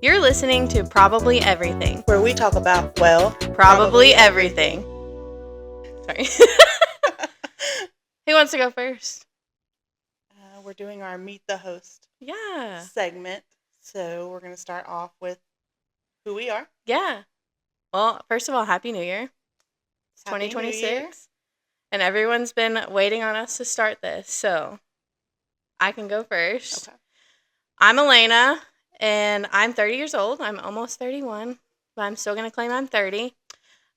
You're listening to Probably Everything. Where we talk about, well, Probably everything. Sorry. Who wants to go first? We're doing our Meet the Host segment. So we're going to start off with who we are. Yeah. Well, first of all, Happy New Year. It's Happy 2026. New Year. And everyone's been waiting on us to start this. So I can go first. Okay. I'm Elena, and I'm 30 years old. I'm almost 31, but I'm still going to claim I'm 30.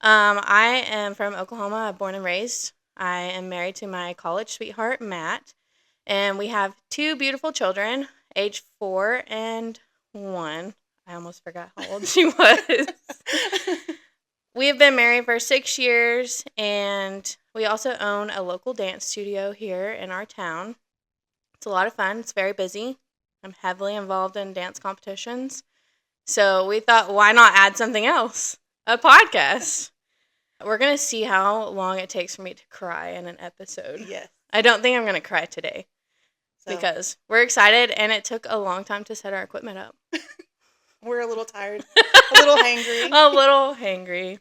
I am from Oklahoma, born and raised. I am married to my college sweetheart, Matt, and we have two beautiful children, age 4 and 1. I almost forgot how old she was. We have been married for 6 years, and we also own a local dance studio here in our town. It's a lot of fun. It's very busy. I'm heavily involved in dance competitions. So we thought, why not add something else? A podcast. We're going to see how long it takes for me to cry in an episode. Yes. I don't think I'm going to cry today because we're excited, and it took a long time to set our equipment up. We're a little tired, a little hangry. A little hangry,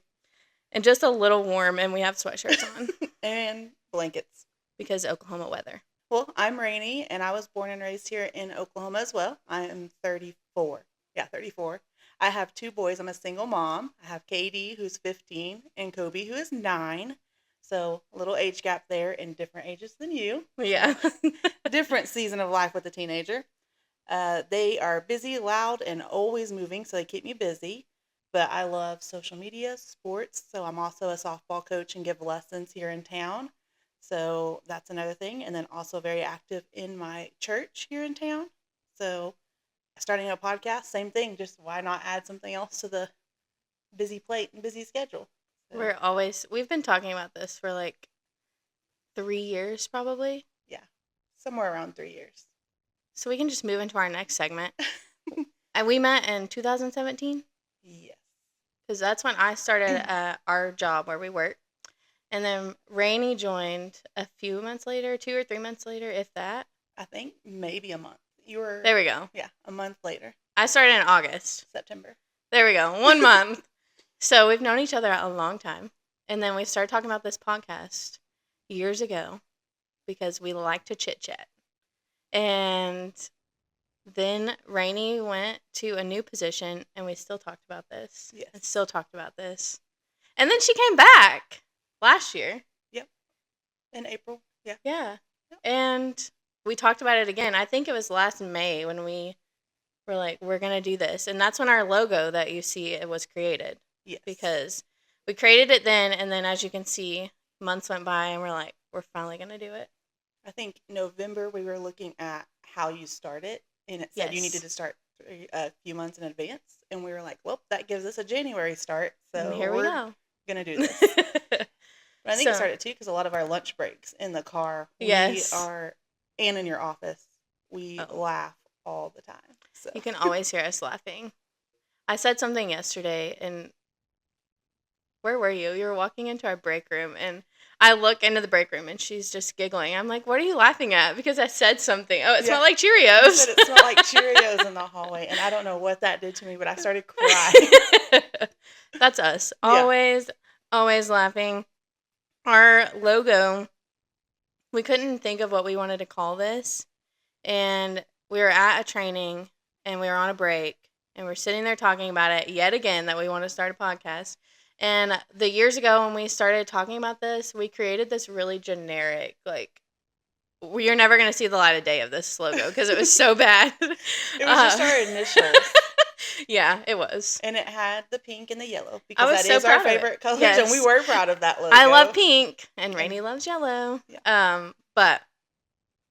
and just a little warm, and we have sweatshirts on. And blankets. Because Oklahoma weather. Well, I'm Rainey, and I was born and raised here in Oklahoma as well. I am 34. Yeah, 34. I have 2 boys. I'm a single mom. I have Katie, who's 15, and Kobe, who is 9. So a little age gap there, in different ages than you. Yeah. Different season of life with a teenager. They are busy, loud, and always moving, so they keep me busy. But I love social media, sports, so I'm also a softball coach and give lessons here in town. So that's another thing. And then also very active in my church here in town. So starting a podcast, same thing. Just why not add something else to the busy plate and busy schedule? So, We've been talking about this for like 3 years probably. Yeah, somewhere around 3 years. So we can just move into our next segment. And we met in 2017? Yes. Because that's when I started our job where we work. And then Rainey joined a few months later, 2 or 3 months later, if that. I think maybe a month. You were... There we go. Yeah, a month later. I started in August. September. There we go. 1 month. So we've known each other a long time. And then we started talking about this podcast years ago because we like to chit-chat. And then Rainey went to a new position, and we still talked about this. Yes. And still talked about this. And then she came back last year. Yep. In April. Yeah. Yeah. Yep. And we talked about it again. I think it was last May when we were like, we're going to do this. And that's when our logo that you see it was created. Yes. Because we created it then, and then as you can see, months went by, and we're like, we're finally going to do it. I think November we were looking at how you start it, and it said you needed to start a few months in advance. And we were like, well, that gives us a January start. So and here we go. Going to do this. But I think it started too because a lot of our lunch breaks in the car, and in your office, we laugh all the time. So you can always hear us laughing. I said something yesterday, and where were you? You were walking into our break room, and I look into the break room, and she's just giggling. I'm like, what are you laughing at? Because I said something. Oh, it smelled like Cheerios. You said it smelled like Cheerios in the hallway, and I don't know what that did to me, but I started crying. That's us. Always laughing. Our logo, we couldn't think of what we wanted to call this, and we were at a training, and we were on a break, and we're sitting there talking about it yet again that we want to start a podcast. And the years ago when we started talking about this, we created this really generic, like, you're never going to see the light of day of this logo because it was so bad. It was just our initials. Yeah, it was. And it had the pink and the yellow because that is our favorite colors, and we were proud of that logo. I love pink, and Rainey loves yellow. Yeah. But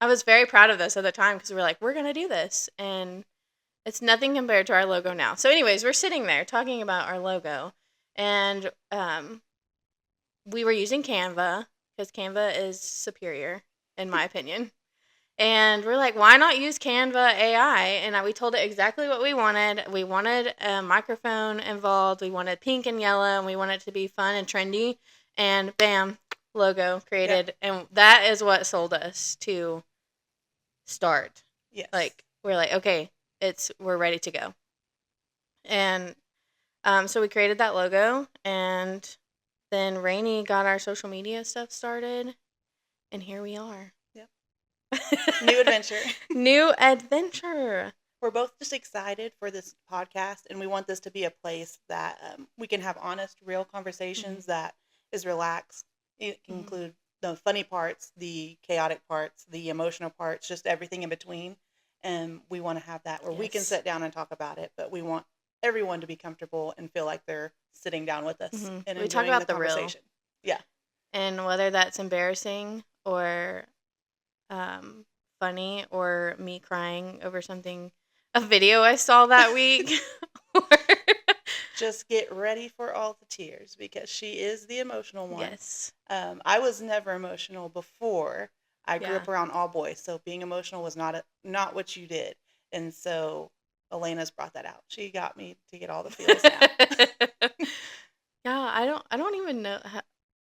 I was very proud of this at the time because we were like, we're going to do this, and it's nothing compared to our logo now. So anyways, we're sitting there talking about our logo, and we were using Canva because Canva is superior, in my opinion. And we're like, why not use Canva AI? And we told it exactly what we wanted. We wanted a microphone involved. We wanted pink and yellow, and we wanted it to be fun and trendy. And bam, logo created. Yep. And that is what sold us to start. Yes. Like, we're like, okay, we're ready to go. And so we created that logo, and then Rainey got our social media stuff started, and here we are. Yep. New adventure. New adventure. We're both just excited for this podcast, and we want this to be a place that we can have honest, real conversations that is relaxed. It can include the funny parts, the chaotic parts, the emotional parts, just everything in between. And we want to have that where we can Yes. sit down and talk about it, but we want everyone to be comfortable and feel like they're sitting down with us and We talk enjoying about the the real. conversation. Yeah. And whether that's embarrassing or funny, or me crying over something, a video I saw that week. Just get ready for all the tears because she is the emotional one. Yes. I was never emotional before. I grew Yeah. up around all boys, so being emotional was not what you did. And so Elena's brought that out. She got me to get all the feels out. Yeah, I don't even know.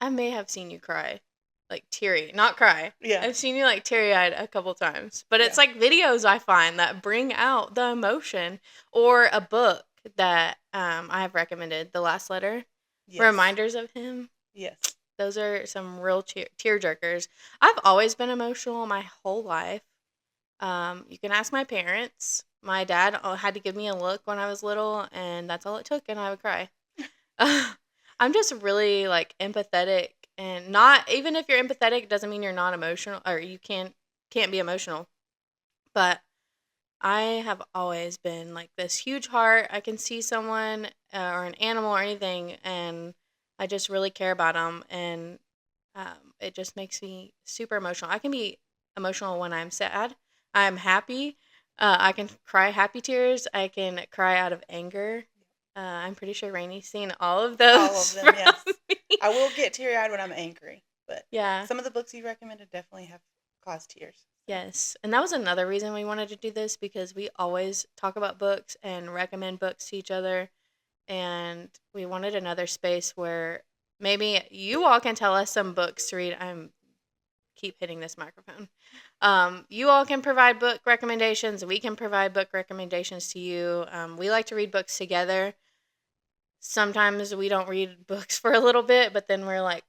I may have seen you cry, like teary, not cry. Yeah. I've seen you like teary-eyed a couple times, but it's Yeah. like videos I find that bring out the emotion, or a book that I have recommended, The Last Letter, Yes. Reminders of Him. Yes. Those are some real tear jerkers. I've always been emotional my whole life. You can ask my parents. My dad had to give me a look when I was little, and that's all it took, and I would cry. I'm just really like empathetic, and not even if you're empathetic doesn't mean you're not emotional, or you can't be emotional. But I have always been like this huge heart. I can see someone or an animal or anything, and I just really care about them, and it just makes me super emotional. I can be emotional when I'm sad. I'm happy. I can cry happy tears. I can cry out of anger. I'm pretty sure Rainey's seen all of those. All of them, yes. from me. I will get teary-eyed when I'm angry, but Yeah. some of the books you recommended definitely have caused tears. Yes. And that was another reason we wanted to do this, because we always talk about books and recommend books to each other. And we wanted another space where maybe you all can tell us some books to read. Keep hitting this microphone. You all can provide book recommendations. We can provide book recommendations to you. We like to read books together. Sometimes we don't read books for a little bit, but then we're like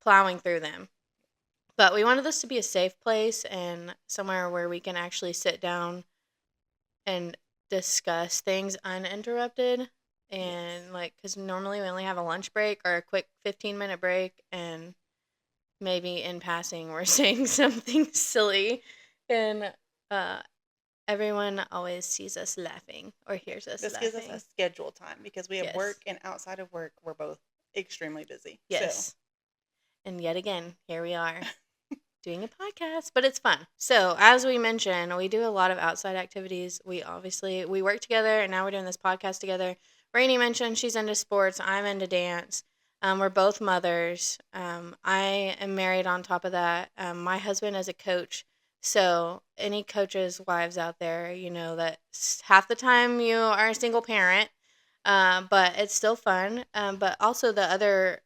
plowing through them. But we wanted this to be a safe place and somewhere where we can actually sit down and discuss things uninterrupted. And like, because normally we only have a lunch break or a quick 15-minute break, and maybe in passing we're saying something silly, and everyone always sees us laughing or hears us This laughing. gives us a scheduled time because we have Yes. work, and outside of work, we're both extremely busy. Yes. So. And yet again, here we are doing a podcast, but it's fun. So as we mentioned, we do a lot of outside activities. We work together, and now we're doing this podcast together. Rainey mentioned she's into sports. I'm into dance. We're both mothers. I am married on top of that. My husband is a coach. So any coaches' wives out there, you know that half the time you are a single parent, but it's still fun. But also the other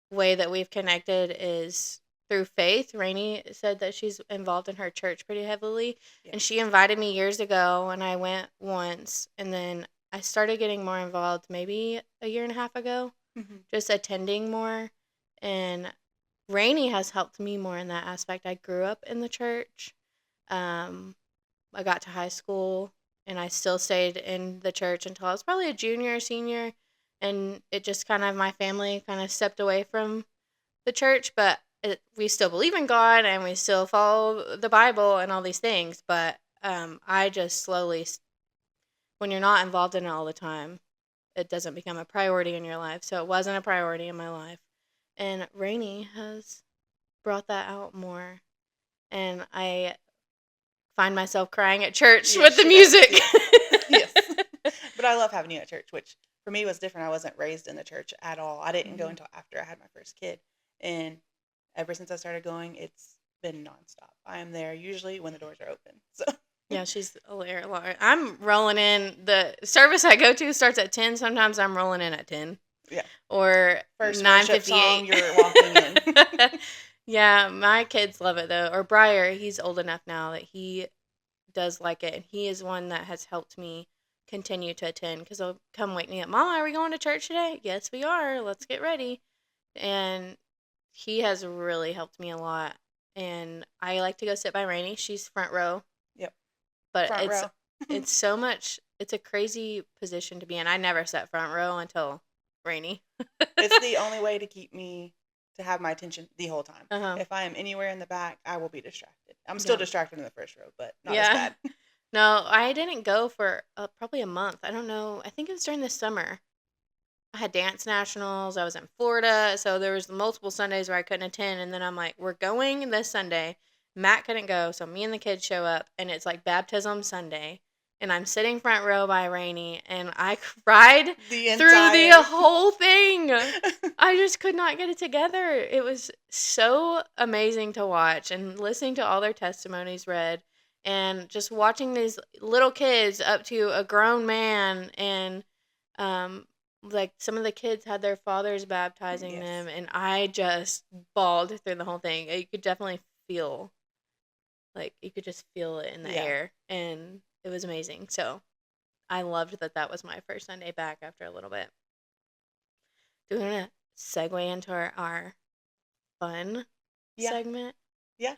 way that we've connected is through faith. Rainey said that she's involved in her church pretty heavily, and she invited me years ago, and I went once, and then I started getting more involved maybe a year and a half ago, just attending more. And Rainey has helped me more in that aspect. I grew up in the church. I got to high school, and I still stayed in the church until I was probably a junior or senior. And it just kind of, my family kind of stepped away from the church, but we still believe in God, and we still follow the Bible and all these things. But I just slowly, when you're not involved in it all the time, it doesn't become a priority in your life. So it wasn't a priority in my life. And Rainey has brought that out more. And I find myself crying at church Yes, with the she music. does. Yes. But I love having you at church, which for me was different. I wasn't raised in the church at all. I didn't go until after I had my first kid. And ever since I started going, it's been nonstop. I am there usually when the doors are open. So Yeah, she's hilarious. I'm rolling in. The service I go to starts at 10. Sometimes I'm rolling in at 10. Yeah. Or First worship 9:58. song, you're walking in. Yeah, my kids love it though. Or Briar, he's old enough now that he does like it. And he is one that has helped me continue to attend because they'll come wake me up. Mama, are we going to church today? Yes, we are. Let's get ready. And he has really helped me a lot. And I like to go sit by Rainey. She's front row. Yep. But Front row. it's so much. It's a crazy position to be in. I never sat front row until Rainey. It's the only way to have my attention the whole time. Uh-huh. If I am anywhere in the back, I will be distracted. I'm still distracted in the first row, but not as bad. No, I didn't go for probably a month. I don't know. I think it was during the summer. I had dance nationals. I was in Florida, so there was multiple Sundays where I couldn't attend. And then I'm like, we're going this Sunday. Matt couldn't go, so me and the kids show up, and it's like baptism Sunday. And I'm sitting front row by Rainey, and I cried through the whole thing. I just could not get it together. It was so amazing to watch and listening to all their testimonies read. And just watching these little kids up to a grown man, and like some of the kids had their fathers baptizing them, and I just bawled through the whole thing. You could definitely feel, like you could just feel it in the air, and it was amazing. So I loved that was my first Sunday back after a little bit. Do we want to segue into our fun segment? Yeah.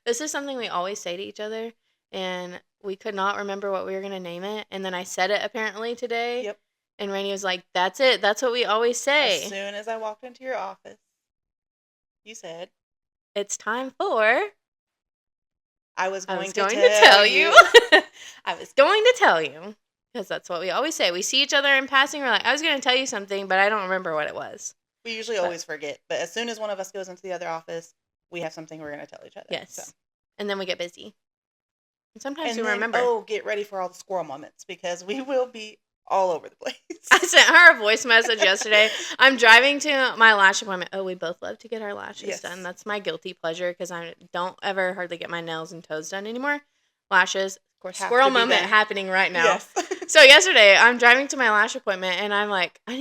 This is something we always say to each other, and we could not remember what we were going to name it. And then I said it apparently today. Yep. And Rainey was like, that's it. That's what we always say. As soon as I walked into your office, you said, it's time for... I was going to tell you. I was going to tell you. Because that's what we always say. We see each other in passing. We're like, I was going to tell you something, but I don't remember what it was. We usually always forget. But as soon as one of us goes into the other office, we have something we're going to tell each other. Yes. So. And then we get busy. And sometimes we remember. Oh, get ready for all the squirrel moments because we will be all over the place. I sent her a voice message yesterday. I'm driving to my lash appointment. Oh, we both love to get our lashes done. That's my guilty pleasure because I don't ever hardly get my nails and toes done anymore. Lashes, of course, squirrel moment happening right now. Yes. So yesterday, I'm driving to my lash appointment, and I'm like, I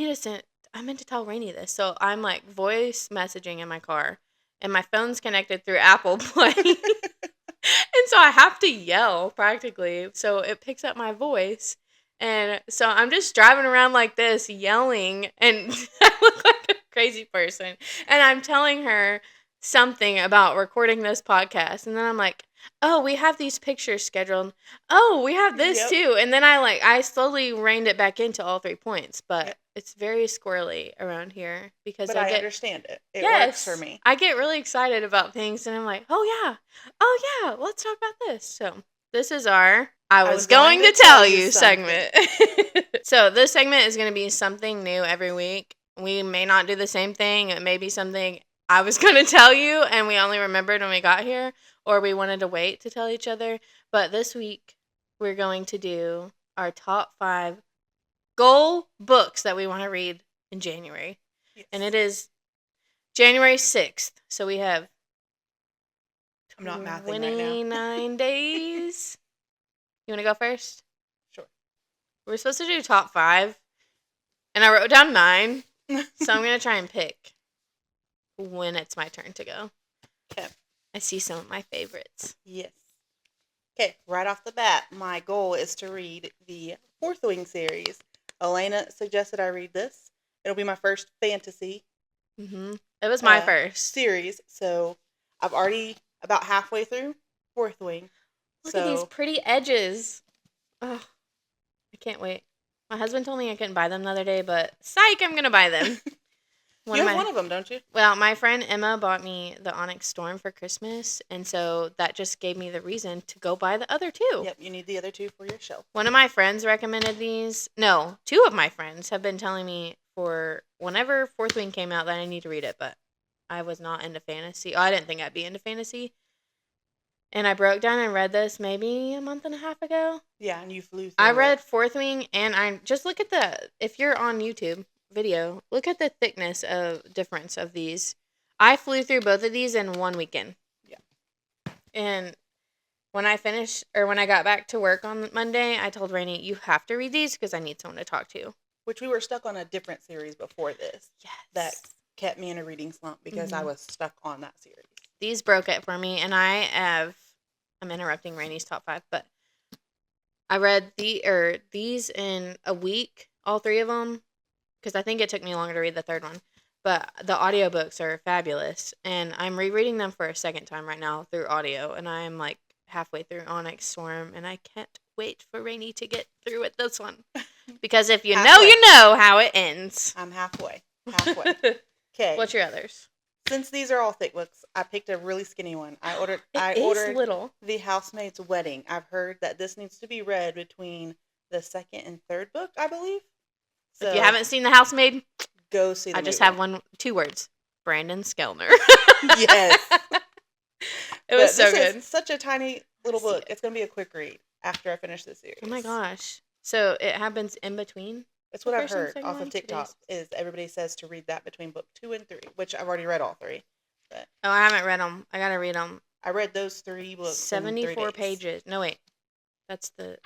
meant to tell Rainey this. So I'm like voice messaging in my car, and my phone's connected through Apple Play. And so I have to yell practically. So it picks up my voice. And so I'm just driving around like this, yelling, and I look like a crazy person. And I'm telling her something about recording this podcast. And then I'm like, oh, we have these pictures scheduled. Oh, we have this too. And then I slowly reined it back into all 3 points. But it's very squirrely around here because I understand it. It works for me. I get really excited about things, and I'm like, oh yeah, let's talk about this. So this is our I was going to tell you segment. So this segment is going to be something new every week. We may not do the same thing. It may be something I was going to tell you and we only remembered when we got here, or we wanted to wait to tell each other. But this week we're going to do our top 5 goal books that we want to read in January. Yes. And it is January 6th. So we have I'm not mathing 29 right now. days. You want to go first? Sure. We're supposed to do top 5. And I wrote down 9. So I'm going to try and pick when it's my turn to go. Okay. I see some of my favorites. Yes. Okay, right off the bat, my goal is to read the Fourth Wing series. Elena suggested I read this. It'll be my first fantasy. Mm-hmm. It was my first series, so I've already about halfway through Fourth Wing. Look at these pretty edges. Oh, I can't wait. My husband told me I couldn't buy them the other day, but psych, I'm going to buy them. You have one of them, don't you? Well, my friend Emma bought me the Onyx Storm for Christmas, and so that just gave me the reason to go buy the other 2. Yep, you need the other 2 for your shelf. One of my friends recommended these. No, 2 of my friends have been telling me for whenever Fourth Wing came out that I need to read it, but I was not into fantasy. I didn't think I'd be into fantasy. And I broke down and read this maybe a month and a half ago. Yeah, and you flew through I read Fourth Wing, and I just look at if you're on YouTube video, look at the thickness of difference of these. I flew through both of these in one weekend. Yeah. And when I got back to work on Monday, I told Rainey, you have to read these because I need someone to talk to. Which we were stuck on a different series before this. Yes. That kept me in a reading slump because I was stuck on that series. These broke it for me, and I'm interrupting Rainey's top 5, but I read these in a week, all three of them, because I think it took me longer to read the third one. But the audiobooks are fabulous, and I'm rereading them for a second time right now through audio, and I'm like halfway through Onyx Storm, and I can't wait for Rainy to get through with this one. Because if you know, Halfway. you know how it ends. I'm halfway. Halfway. Okay. What's your others? Since these are all thick books, I picked a really skinny one. I ordered It's little. The Housemaid's Wedding. I've heard that this needs to be read between the second and third book, I believe. So If you haven't seen The Housemaid, go see the I just movie. have two words. Brandon Skellner. Yes. It was so good. It's such a tiny little See book. it. It's going to be a quick read after I finish this series. Oh my gosh. So it happens in between? That's what I've first and heard second off one? of 2 TikTok days. is everybody says to read that between book 2 and 3, which I've already read all 3. But Oh, I haven't read them. I gotta read them. I read those 3 books 74 in 3 days. pages. No, wait. That's the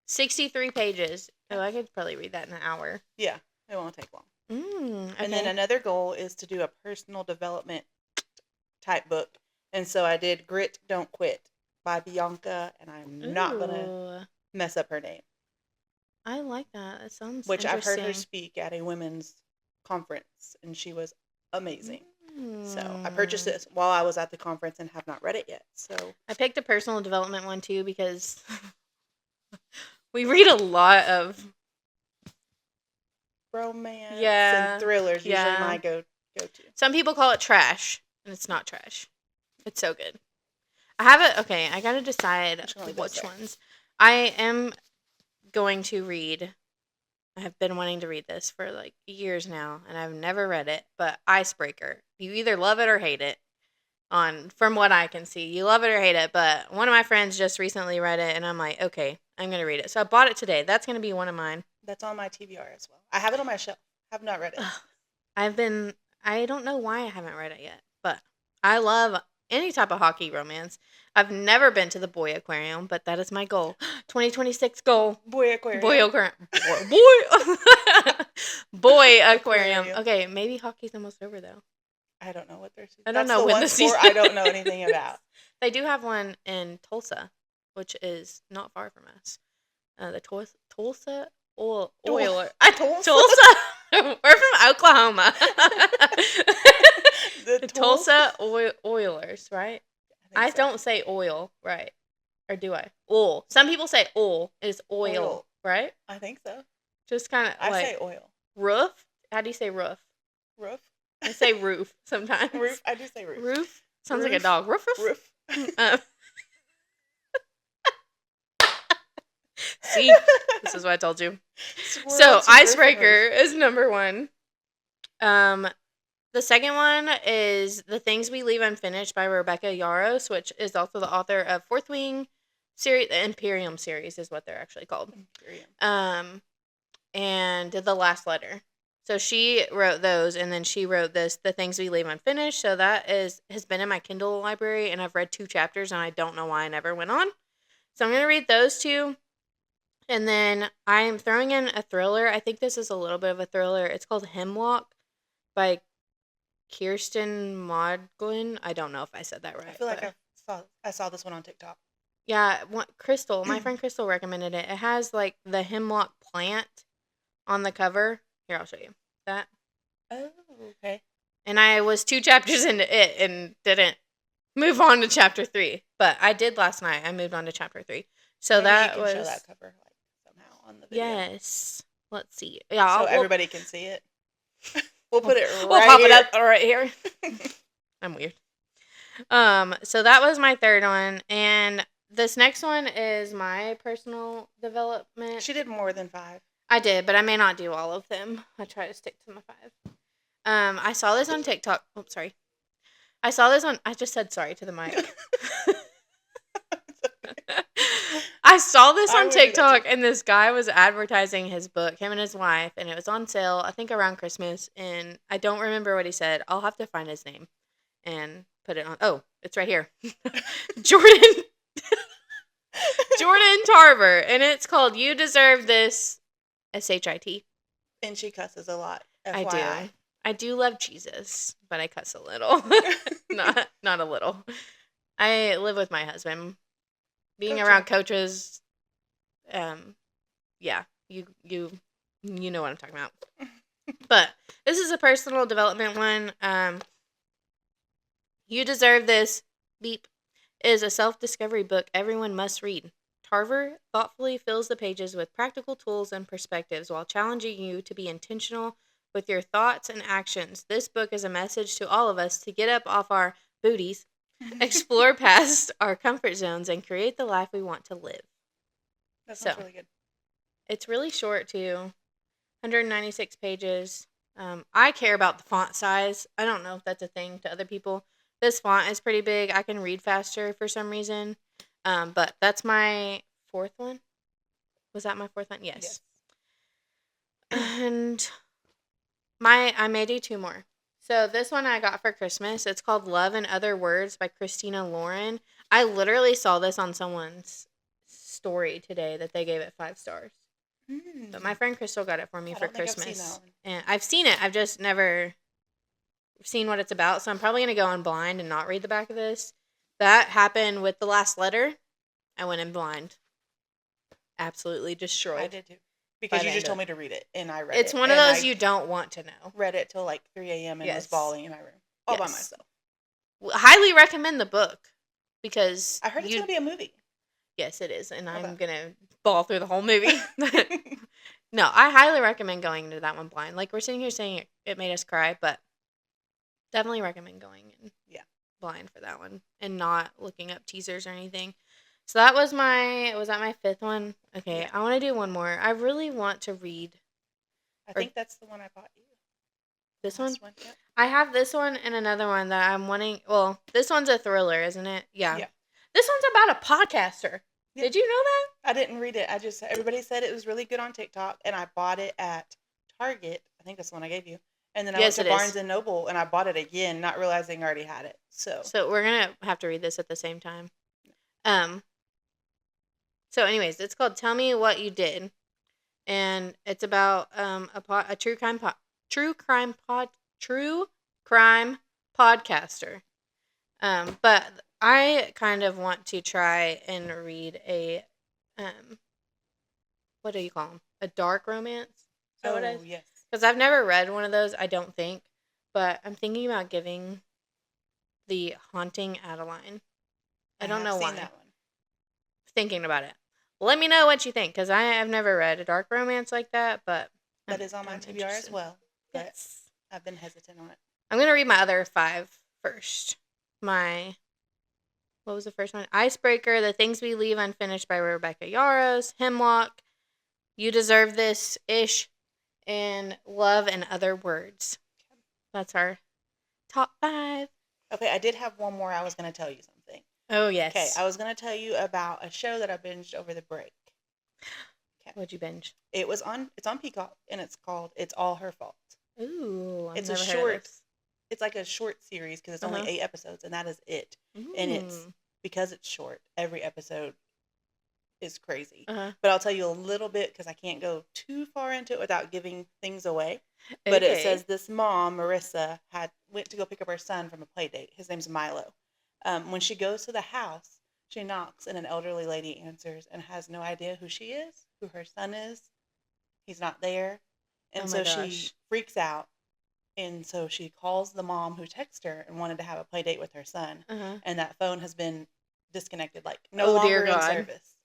63 pages. Oh, I could probably read that in an hour. Yeah, it won't take long. Okay. And then another goal is to do a personal development type book. And so I did Grit, Don't Quit by Bianca, and I'm not going to Ooh, mess up her name, I like that. That sounds which I've heard her interesting. speak at a women's conference, and she was amazing. So I purchased this while I was at the conference and have not read it yet. So I picked a personal development one too because we read a lot of romance Yeah, and thrillers yeah. usually my go-to. Some people call it trash, and it's not trash. It's so good. I have it. Okay, I gotta decide I'm just gonna leave those which there. ones. I am going to read. I have been wanting to read this for like years now, and I've never read it. But Icebreaker. You either love it or hate it. From what I can see, you love it or hate it. But one of my friends just recently read it, and I'm like, okay, I'm gonna read it. So I bought it today. That's gonna be one of mine. That's on my TBR as well. I have it on my shelf. Have not read it. I don't know why I haven't read it yet, but I love any type of hockey romance. I've never been to the Boy Aquarium, but that is my goal. 2026 goal. Boy Aquarium. Boy Aquarium. Boy. Boy Aquarium. Aquarium. Okay, maybe hockey's almost over though. I don't know what they're. I don't That's know the when one the sport season I don't know anything about. They do have one in Tulsa, which is not far from us. The Tulsa Oilers. Tulsa. We're from Oklahoma. The Tulsa Oilers, right? I so. don't say oil, right? Or do I? Oil. Some people say oil is oil, Oil. right? I think so. Just kind of I like say oil. roof. How do you say roof? Roof. I say roof sometimes. Roof. I do say roof. Roof sounds like a Roof. dog. Roof. Roof. Roof. See, this is what I told you. So Icebreaker is number 1. The second one is The Things We Leave Unfinished by Rebecca Yaros, which is also the author of Fourth Wing series. The Imperium series is what they're actually called. And The Last Letter. So she wrote those, and then she wrote this, The Things We Leave Unfinished. So that has been in my Kindle library, and I've read 2 chapters, and I don't know why I never went on. So I'm going to read those 2. And then I am throwing in a thriller. I think this is a little bit of a thriller. It's called Hemlock by Kirsten Modglin. I don't know if I said that right. I feel like I saw this one on TikTok. Yeah, Crystal, my friend Crystal recommended it. It has like the hemlock plant on the cover. Here, I'll show you that. Oh, okay. And I was 2 chapters into it and didn't move on to chapter 3. But I did last night. I moved on to chapter 3. So Maybe that you can was show that cover like somehow on the video. Yes. Let's see. Yeah, So everybody can see it. We'll put it right we'll pop here. it up right here. I'm weird. So that was my third one, and this next one is my personal development. She did more than 5. I did, but I may not do all of them. I try to stick to my 5. I saw this on TikTok. Oh, sorry. I just said sorry to the mic. I saw this on TikTok, and this guy was advertising his book, him and his wife, and it was on sale, I think around Christmas, and I don't remember what he said. I'll have to find his name and put it on. Oh, it's right here. Jordan Tarver, and it's called You Deserve This, SHIT. And she cusses a lot. I FYI. do. I do love Jesus, but I cuss a little. not a little. I live with my husband. Being Coaching. around coaches Yeah, you know what I'm talking about. But this is a personal development one. You Deserve This, beep, is a self-discovery book everyone must read. Tarver thoughtfully fills the pages with practical tools and perspectives while challenging you to be intentional with your thoughts and actions. This book is a message to all of us to get up off our booties, explore past our comfort zones, and create the life we want to live. That So, sounds really good. it's really short too, 196 pages. I care about the font size. I don't know if that's a thing to other people. This font is pretty big. I can read faster for some reason. But that's my fourth one. Was that my fourth one? Yes. And I may do two more. So this one I got for Christmas. It's called Love and Other Words by Christina Lauren. I literally saw this on someone's story today that they gave it 5 stars. But my friend Crystal got it for me I for don't think I've Christmas. seen that one. And I've seen it. I've just never seen what it's about. So I'm probably going to go in blind and not read the back of this. That happened with The Last Letter. I went in blind. Absolutely destroyed. I did too. Because the you end just of told it. me to read it, and I read it. It's one of and those I you don't want to know. read it till like 3 a.m. and was Yes. bawling in my room all by Yes. myself. Highly recommend the book because I heard it's going to be a movie. Yes, it is, and I'm Okay. gonna bawl through the whole movie. No, I highly recommend going into that one blind. Like we're sitting here saying it made us cry, but definitely recommend going in blind for that one and not looking up teasers or anything. So that was that my fifth one? Okay, Yeah. I want to do one more. I really want to read I think that's the one I bought you. this Last one. Yep. I have this one and another one that I'm wanting. Well, this one's a thriller, isn't it? Yeah. Yeah. This one's about a podcaster. Yeah. Did you know that? I didn't read it. Everybody said it was really good on TikTok, and I bought it at Target. I think that's the one I gave you. And then I Yes, went to it Barnes is. and Noble, and I bought it again, not realizing I already had it. So we're gonna have to read this at the same time. So anyways, it's called Tell Me What You Did, and it's about a true crime podcaster. But I kind of want to try and read a what do you call them? A dark romance? Is that what it is? yes. Because I've never read one of those, I don't think. But I'm thinking about giving The Haunting Adeline. I don't know why. That one. Thinking about it. Let me know what you think, because I have never read a dark romance like that, but That is on my TBR as well. But Yes. I've been hesitant on it. I'm going to read my other 5 first. What was the first one? Icebreaker, The Things We Leave Unfinished by Rebecca Yarros, Hemlock, You Deserve This, Ish, and Love and Other Words. That's our top 5. Okay, I did have one more. I was going to tell you something. Oh, yes. Okay, I was going to tell you about a show that I binged over the break. Okay. What'd you binge? It's on Peacock, and it's called It's All Her Fault. Ooh, I've It's never a heard of short. this. It's like a short series because it's only 8 episodes, and that is it. Ooh. And it's because it's short. Every episode is crazy. Uh-huh. But I'll tell you a little bit because I can't go too far into it without giving things away. But it says this mom, Marissa, went to go pick up her son from a play date. His name's Milo. When she goes to the house, she knocks and an elderly lady answers and has no idea who she is, who her son is. He's not there. And so she freaks out. And so she calls the mom who texted her and wanted to have a play date with her son. And that phone has been disconnected, like no longer in service.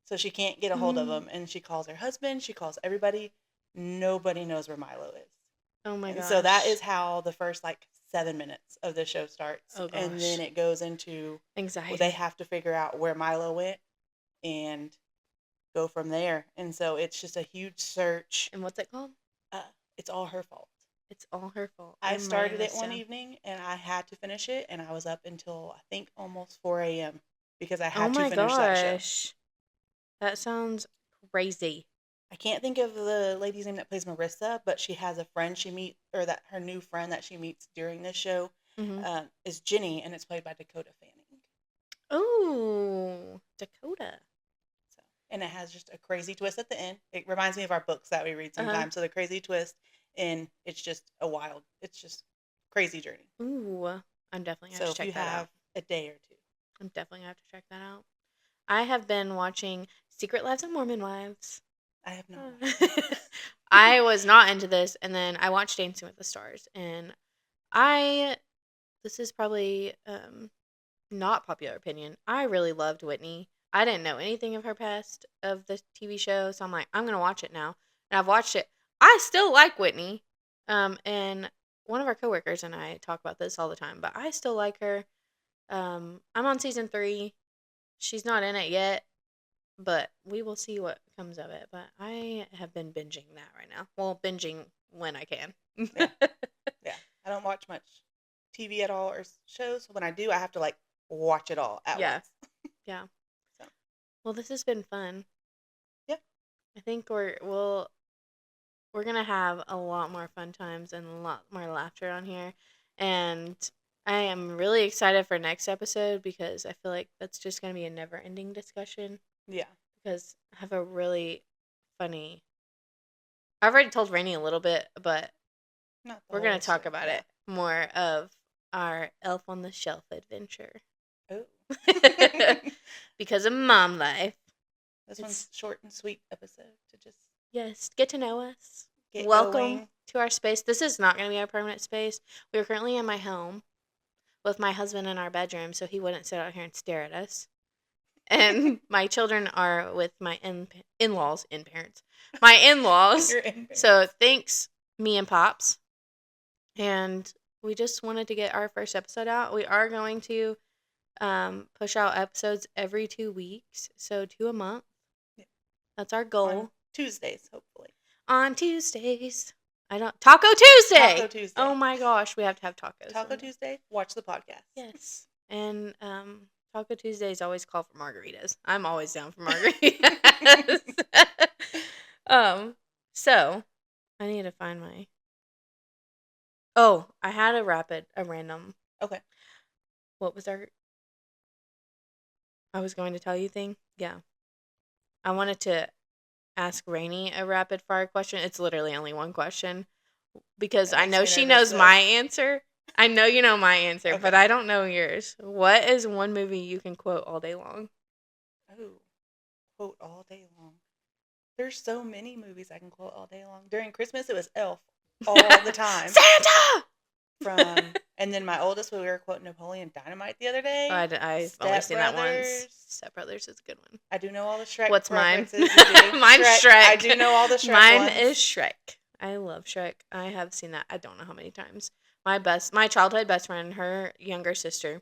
So she can't get a hold of him. And she calls her husband. She calls everybody. Nobody knows where Milo is. Oh my gosh. So that is how the first 7 minutes of the show starts. Oh gosh. And then it goes into anxiety. They have to figure out where Milo went and go from there. And so it's just a huge search. And what's it called? It's All Her Fault. It's All Her Fault. I started it one evening and I had to finish it, and I was up until I think almost 4 a.m. because I had to finish that show. That sounds crazy. I can't think of the lady's name that plays Marissa, but she has a friend she meets, or that her new friend that she meets during this show is Jenny, and it's played by Dakota Fanning. Oh, Dakota. And it has just a crazy twist at the end. It reminds me of our books that we read sometimes. So the crazy twist, and it's just it's just crazy journey. Ooh, I'm definitely going to check that out. So if you have a day or two. I'm definitely going to have to check that out. I have been watching Secret Lives of Mormon Wives. I have no. I was not into this, and then I watched Dancing with the Stars, and this is probably not popular opinion. I really loved Whitney. I didn't know anything of her past of the TV show, so I'm like, I'm gonna watch it now, and I've watched it. I still like Whitney, and one of our coworkers and I talk about this all the time, but I still like her. I'm on season 3. She's not in it yet, but we will see what comes of it. But I have been binging that right now. Well, binging when I can. Yeah. Yeah. I don't watch much TV at all or shows. When I do, I have to like watch it all at once. Yeah. So. Well, this has been fun. Yeah. I think we're gonna have a lot more fun times and a lot more laughter on here, and I am really excited for next episode because I feel like that's just gonna be a never-ending discussion. Yeah. Because I have a really funny. I've already told Rainey a little bit, but we're gonna talk about it more of our Elf on the Shelf adventure. Oh. Because of mom life. This one's short and sweet episode to just get to know us. get Welcome going. to our space. This is not going to be our permanent space. We are currently in my home with my husband in our bedroom, so he wouldn't sit out here and stare at us. And my children are with my in-laws, in-parents. My in-laws. Your in-parents. So thanks, me and Pops. And we just wanted to get our first episode out. We are going to push out episodes every 2 weeks, so 2 a month. Yeah. That's our goal. On Tuesdays, hopefully. On Tuesdays. Taco Tuesday! Taco Tuesday. Oh my gosh, we have to have tacos. Taco Tuesday, watch the podcast. Yes. And Taco Tuesdays always call for margaritas. I'm always down for margaritas. So I need to find my. Oh, I had a random. Okay. What was our? I was going to tell you thing. Yeah. I wanted to ask Rainey a rapid fire question. It's literally only one question because I know she knows my answer. I know you know my answer, but I don't know yours. What is one movie you can quote all day long? Oh, quote all day long. There's so many movies I can quote all day long. During Christmas, it was Elf all the time. Santa! And then my oldest, we were quoting Napoleon Dynamite the other day. I've only seen that once. Step Brothers is a good one. I do know all the Shrek. What's mine? Mine's Shrek. I do know all the Shrek Mine ones. is Shrek. I love Shrek. I have seen that. I don't know how many times. My childhood best friend, her younger sister,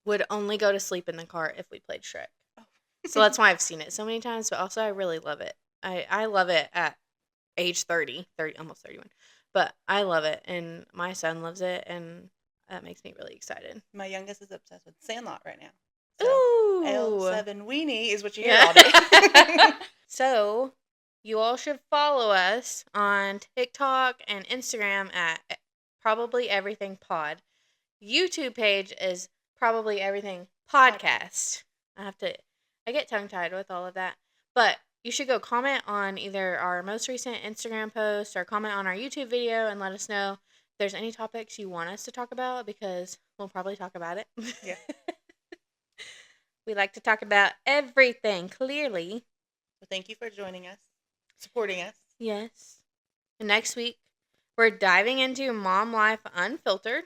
would only go to sleep in the car if we played Shrek. So that's why I've seen it so many times. But also, I really love it. I love it at age 30, almost 31. But I love it, and my son loves it, and that makes me really excited. My youngest is obsessed with Sandlot right now. So Ooh! L7 Weenie is what you hear all day. So, you all should follow us on TikTok and Instagram at Probably Everything Pod. YouTube page is Probably Everything Podcast. I get tongue-tied with all of that. But you should go comment on either our most recent Instagram post or comment on our YouTube video and let us know if there's any topics you want us to talk about, because we'll probably talk about it. Yeah. We like to talk about everything, clearly. So thank you for joining us, supporting us. Yes. And next week, we're diving into Mom Life Unfiltered.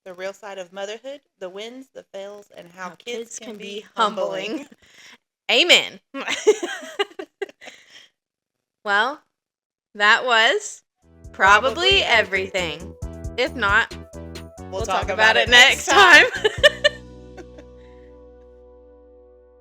The real side of motherhood, the wins, the fails, and how kids can be humbling. humbling. Amen. Well, that was Probably Everything. If not, we'll talk about it next time.